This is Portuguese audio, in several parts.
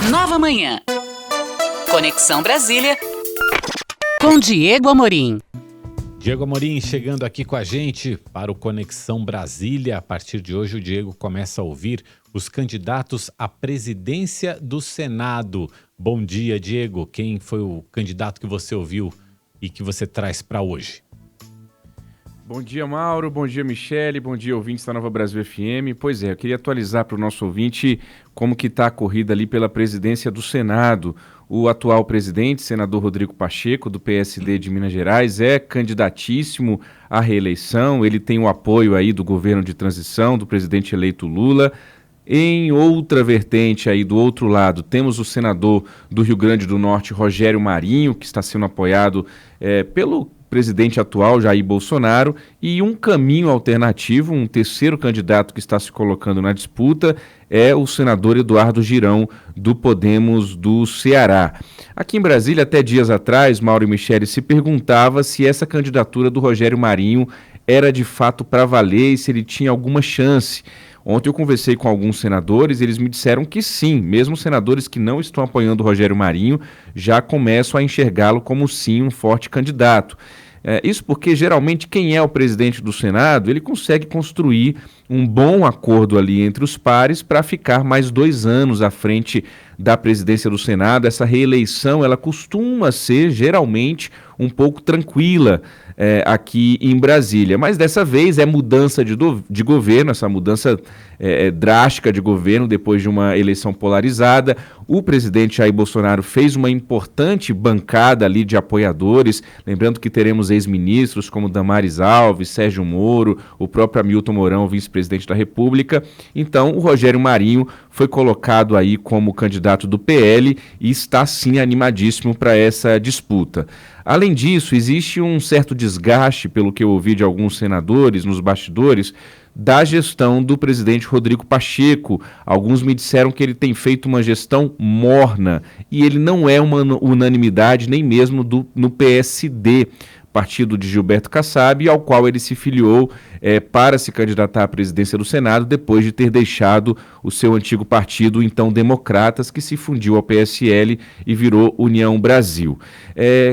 Nova Manhã. Conexão Brasília com Diego Amorim. Diego Amorim chegando aqui com a gente para o Conexão Brasília. A partir de hoje o Diego começa a ouvir os candidatos à presidência do Senado. Bom dia, Diego. Quem foi o candidato que você ouviu e que você traz para hoje? Bom dia, Mauro. Bom dia, Michele. Bom dia, ouvintes da Nova Brasil FM. Pois é, eu queria atualizar para o nosso ouvinte como que está a corrida ali pela presidência do Senado. O atual presidente, senador Rodrigo Pacheco, do PSD de Minas Gerais, é candidatíssimo à reeleição. Ele tem o apoio aí do governo de transição, do presidente eleito Lula. Em outra vertente aí, do outro lado, temos o senador do Rio Grande do Norte, Rogério Marinho, que está sendo apoiado pelo presidente atual, Jair Bolsonaro, e um caminho alternativo, um terceiro candidato que está se colocando na disputa é o senador Eduardo Girão, do Podemos do Ceará. Aqui em Brasília, até dias atrás, Mauro e Michele se perguntava se essa candidatura do Rogério Marinho era de fato para valer e se ele tinha alguma chance. Ontem eu conversei com alguns senadores e eles me disseram que sim, mesmo senadores que não estão apoiando o Rogério Marinho já começam a enxergá-lo como sim um forte candidato. Isso porque geralmente quem é o presidente do Senado, ele consegue construir um bom acordo ali entre os pares para ficar mais 2 anos à frente da presidência do Senado. Essa reeleição, ela costuma ser geralmente um pouco tranquila aqui em Brasília, mas dessa vez é mudança de governo, essa mudança drástica de governo depois de uma eleição polarizada. O presidente Jair Bolsonaro fez uma importante bancada ali de apoiadores, lembrando que teremos ex-ministros como Damares Alves, Sérgio Moro, o próprio Hamilton Mourão, vice-presidente da República. Então o Rogério Marinho foi colocado aí como candidato do PL e está sim animadíssimo para essa disputa. Além disso, existe um certo desgaste, pelo que eu ouvi de alguns senadores nos bastidores, da gestão do presidente Rodrigo Pacheco. Alguns me disseram que ele tem feito uma gestão morna e ele não é uma unanimidade nem mesmo no PSD, partido de Gilberto Kassab, ao qual ele se filiou para se candidatar à presidência do Senado, depois de ter deixado o seu antigo partido, então Democratas, que se fundiu ao PSL e virou União Brasil.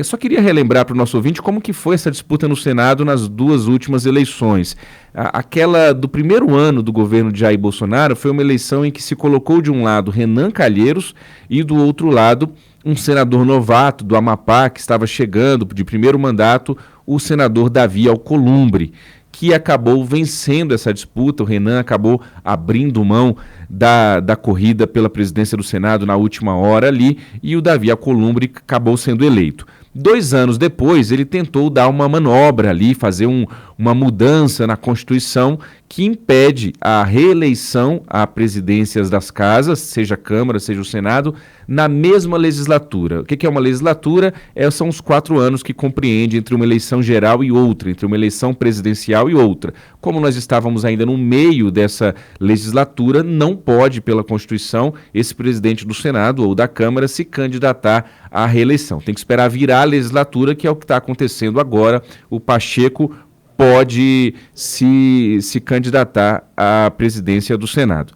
Só queria relembrar para o nosso ouvinte como que foi essa disputa no Senado nas 2 últimas eleições. Aquela do primeiro ano do governo de Jair Bolsonaro foi uma eleição em que se colocou de um lado Renan Calheiros e do outro lado um senador novato do Amapá, que estava chegando de primeiro mandato, o senador Davi Alcolumbre, que acabou vencendo essa disputa. O Renan acabou abrindo mão da corrida pela presidência do Senado na última hora ali, e o Davi Alcolumbre acabou sendo eleito. 2 anos depois, ele tentou dar uma manobra ali, fazer uma mudança na Constituição que impede a reeleição a presidências das casas, seja a Câmara, seja o Senado, na mesma legislatura. O que é uma legislatura? São os 4 anos que compreende entre uma eleição geral e outra, entre uma eleição presidencial e outra. Como nós estávamos ainda no meio dessa legislatura, não pode, pela Constituição, esse presidente do Senado ou da Câmara se candidatar à reeleição. Tem que esperar virar a legislatura, que é o que está acontecendo agora. O Pacheco pode se candidatar à presidência do Senado.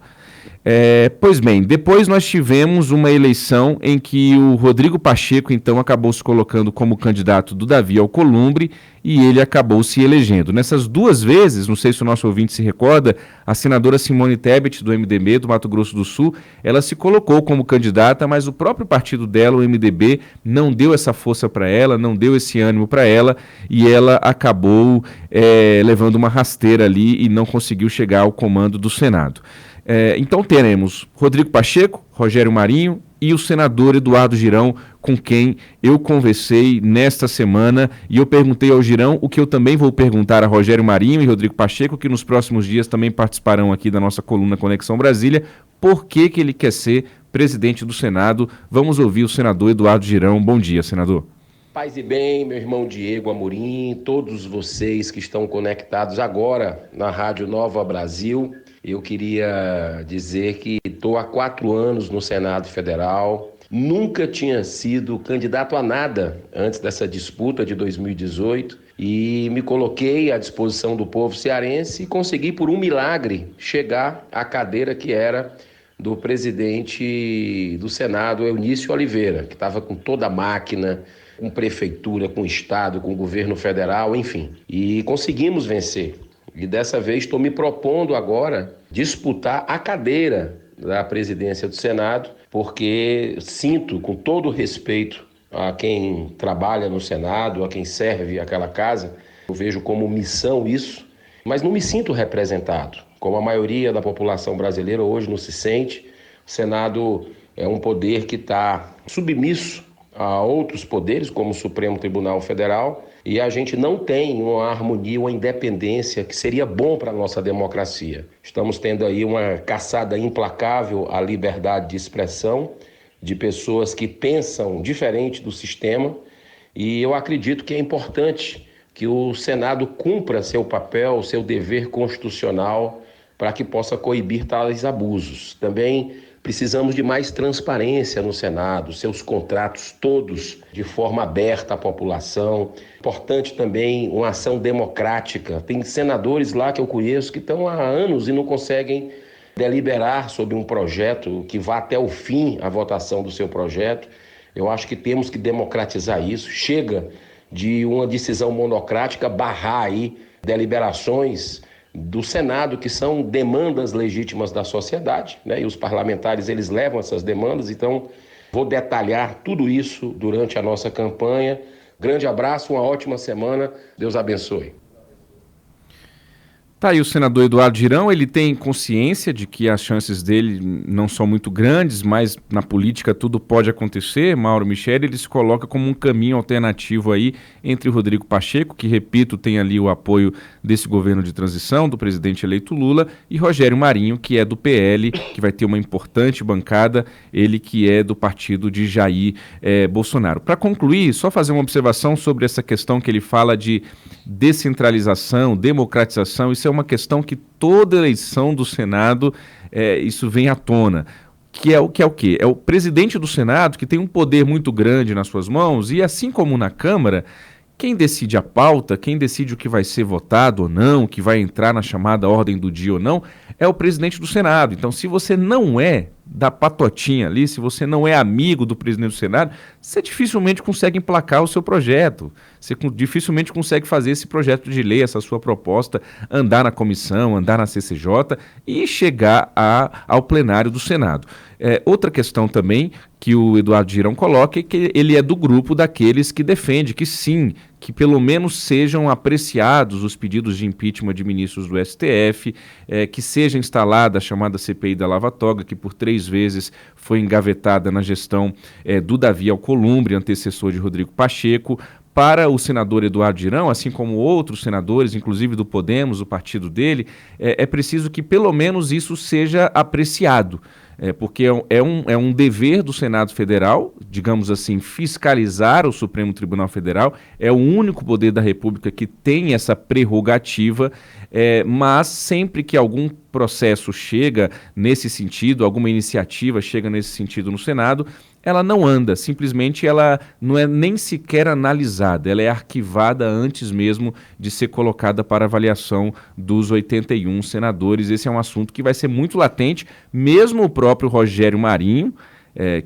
Pois bem, depois nós tivemos uma eleição em que o Rodrigo Pacheco, então, acabou se colocando como candidato do Davi Alcolumbre e ele acabou se elegendo. Nessas 2 vezes, não sei se o nosso ouvinte se recorda, a senadora Simone Tebet, do MDB, do Mato Grosso do Sul, ela se colocou como candidata, mas o próprio partido dela, o MDB, não deu essa força para ela, não deu esse ânimo para ela, e ela acabou levando uma rasteira ali e não conseguiu chegar ao comando do Senado. Então teremos Rodrigo Pacheco, Rogério Marinho e o senador Eduardo Girão, com quem eu conversei nesta semana, e eu perguntei ao Girão o que eu também vou perguntar a Rogério Marinho e Rodrigo Pacheco, que nos próximos dias também participarão aqui da nossa coluna Conexão Brasília, por que ele quer ser presidente do Senado. Vamos ouvir o senador Eduardo Girão. Bom dia, senador. Paz e bem, meu irmão Diego Amorim, todos vocês que estão conectados agora na Rádio Nova Brasil. Eu queria dizer que estou há 4 anos no Senado Federal, nunca tinha sido candidato a nada antes dessa disputa de 2018 e me coloquei à disposição do povo cearense e consegui, por um milagre, chegar à cadeira que era do presidente do Senado, Eunício Oliveira, que estava com toda a máquina, com prefeitura, com estado, com governo federal, enfim. E conseguimos vencer. E dessa vez estou me propondo agora disputar a cadeira da presidência do Senado, porque sinto, com todo o respeito a quem trabalha no Senado, a quem serve aquela casa, eu vejo como missão isso, mas não me sinto representado. Como a maioria da população brasileira hoje não se sente, o Senado é um poder que está submisso a outros poderes, como o Supremo Tribunal Federal, e a gente não tem uma harmonia, uma independência que seria bom para a nossa democracia. Estamos tendo aí uma caçada implacável à liberdade de expressão de pessoas que pensam diferente do sistema, e eu acredito que é importante que o Senado cumpra seu papel, seu dever constitucional, para que possa coibir tais abusos. Também precisamos de mais transparência no Senado, seus contratos todos de forma aberta à população. Importante também uma ação democrática. Tem senadores lá que eu conheço que estão há anos e não conseguem deliberar sobre um projeto que vá até o fim a votação do seu projeto. Eu acho que temos que democratizar isso. Chega de uma decisão monocrática barrar aí deliberações do Senado, que são demandas legítimas da sociedade, né? E os parlamentares, eles levam essas demandas. Então, vou detalhar tudo isso durante a nossa campanha. Grande abraço, uma ótima semana. Deus abençoe. Tá aí o senador Eduardo Girão, ele tem consciência de que as chances dele não são muito grandes, mas na política tudo pode acontecer. Mauro Michele, ele se coloca como um caminho alternativo aí entre Rodrigo Pacheco, que, repito, tem ali o apoio desse governo de transição, do presidente eleito Lula, e Rogério Marinho, que é do PL, que vai ter uma importante bancada, ele que é do partido de Jair Bolsonaro. Para concluir, só fazer uma observação sobre essa questão que ele fala de descentralização, democratização. Isso é uma questão que toda eleição do Senado, isso vem à tona. Que é o quê? É o presidente do Senado, que tem um poder muito grande nas suas mãos, e assim como na Câmara, quem decide a pauta, quem decide o que vai ser votado ou não, o que vai entrar na chamada ordem do dia ou não, é o presidente do Senado. Então, se você não é da patotinha ali, se você não é amigo do presidente do Senado, você dificilmente consegue emplacar o seu projeto, você dificilmente consegue fazer esse projeto de lei, essa sua proposta, andar na comissão, andar na CCJ e chegar ao plenário do Senado. Outra questão também que o Eduardo Girão coloca é que ele é do grupo daqueles que defende que sim, que pelo menos sejam apreciados os pedidos de impeachment de ministros do STF, que seja instalada a chamada CPI da Lava Toga, que por 3 vezes foi engavetada na gestão do Davi Alcolumbre, antecessor de Rodrigo Pacheco. Para o senador Eduardo Girão, assim como outros senadores, inclusive do Podemos, o partido dele, é preciso que pelo menos isso seja apreciado. Porque é um dever do Senado Federal, digamos assim, fiscalizar o Supremo Tribunal Federal, é o único poder da República que tem essa prerrogativa, mas sempre que algum processo chega nesse sentido, alguma iniciativa chega nesse sentido no Senado, ela não anda, simplesmente ela não é nem sequer analisada, ela é arquivada antes mesmo de ser colocada para avaliação dos 81 senadores. Esse é um assunto que vai ser muito latente, mesmo o próprio Rogério Marinho,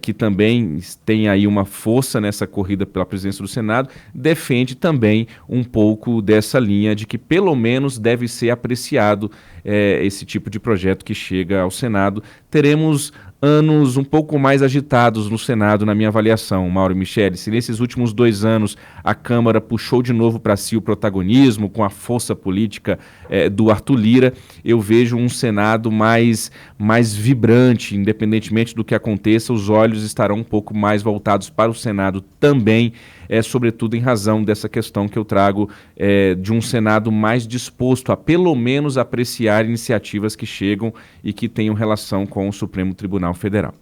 que também tem aí uma força nessa corrida pela presidência do Senado, defende também um pouco dessa linha de que pelo menos deve ser apreciado esse tipo de projeto que chega ao Senado. Teremos anos um pouco mais agitados no Senado, na minha avaliação, Mauro Michele. Se nesses últimos 2 anos a Câmara puxou de novo para si o protagonismo com a força política do Arthur Lira, eu vejo um Senado mais vibrante, independentemente do que aconteça, os olhos estarão um pouco mais voltados para o Senado também, sobretudo em razão dessa questão que eu trago de um Senado mais disposto a pelo menos apreciar iniciativas que chegam e que tenham relação com o Supremo Tribunal Federal.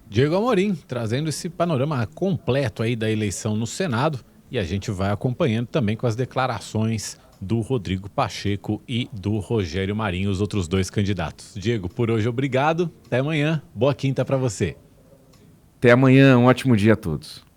Diego Amorim, trazendo esse panorama completo aí da eleição no Senado, e a gente vai acompanhando também com as declarações do Rodrigo Pacheco e do Rogério Marinho, os outros 2 candidatos. Diego, por hoje obrigado, até amanhã, boa quinta para você. Até amanhã, um ótimo dia a todos.